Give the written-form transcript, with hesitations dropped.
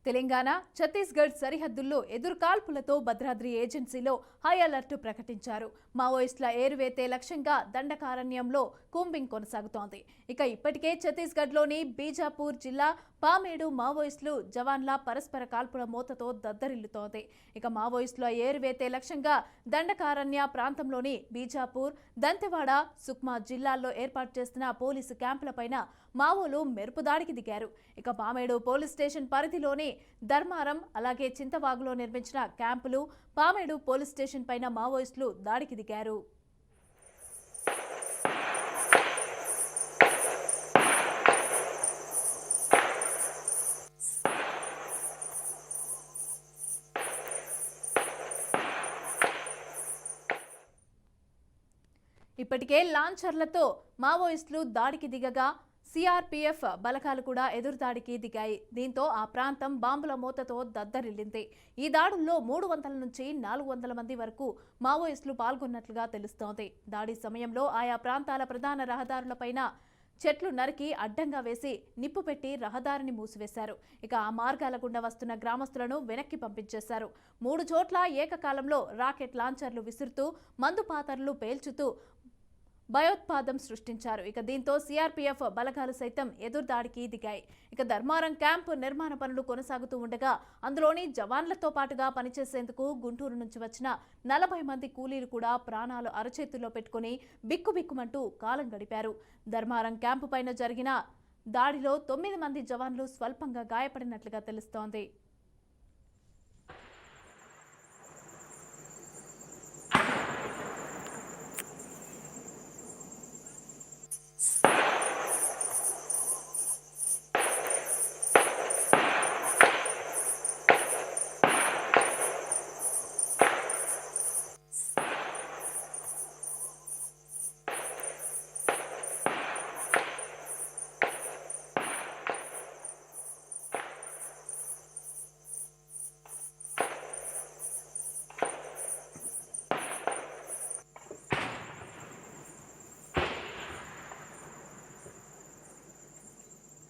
తెలంగాణ ఛత్తీస్గఢ్ సరిహద్దుల్లో ఎదురుకాల్పులతో భద్రాద్రి ఏజెన్సీలో high alert ప్రకటించారు. మావోయిస్టుల ఏరువేతే లక్ష్యంగా దండకారణ్యంలో కూంబింగ్ కొనసాగుతోంది. ఇప్పటికే ఛత్తీస్గఢ్లోని బీజాపూర్ జిల్లా పామేడు మావోయిస్టులు జవాన్ల పరస్పర కాల్పుల మోతతో దద్దరిల్లుతోంది. మావోయిస్టుల ఏరువేతే లక్ష్యంగా దండకారణ్య ప్రాంతంలోని బీజాపూర్, దంతెవాడ, సుక్మా జిల్లాల్లో ఏర్పాటు చేస్తున్న పోలీసు క్యాంపులపైన మావోలు మెరుపుదాడికి దిగారు. పామేడు పోలీస్ స్టేషన్ పరిధిలోని ధర్మారం, అలాగే చింతవాగులో నిర్మించిన క్యాంపులు, పామేడు పోలీస్ స్టేషన్ పైన మావోయిస్టులు దాడికి దిగారు. ఇప్పటికే లాంచర్లతో మావోయిస్టులు దాడికి దిగగా సిఆర్పీఎఫ్ బలగాలు కూడా ఎదురుదాడికి దిగాయి. దీంతో ఆ ప్రాంతం బాంబుల మూతతో దద్దరిల్లింది. ఈ దాడుల్లో 300 నుంచి 400 మంది వరకు మావోయిస్టులు పాల్గొన్నట్లుగా తెలుస్తోంది. దాడి సమయంలో ఆయా ప్రాంతాల ప్రధాన రహదారులపైన చెట్లు నరికి అడ్డంగా వేసి నిప్పు పెట్టి రహదారిని మూసివేశారు. ఆ మార్గాల గుండా వస్తున్న గ్రామస్తులను వెనక్కి పంపించేశారు. 3 చోట్ల ఏకకాలంలో రాకెట్ లాంచర్లు విసురుతూ, మందు పాతర్లు పేల్చుతూ భయోత్పాదం సృష్టించారు. దీంతో సిఆర్పీఎఫ్ బలగాలు సైతం ఎదురుదాడికి దిగాయి. ధర్మారం క్యాంపు నిర్మాణ పనులు కొనసాగుతూ ఉండగా అందులోని జవాన్లతో పాటుగా పనిచేసేందుకు గుంటూరు నుంచి వచ్చిన 40 మంది కూలీలు కూడా ప్రాణాలు అరచేతుల్లో పెట్టుకుని బిక్కుబిక్కుమంటూ కాలం గడిపారు. ధర్మారం క్యాంపు పైన జరిగిన దాడిలో 9 మంది జవాన్లు స్వల్పంగా గాయపడినట్లుగా తెలుస్తోంది.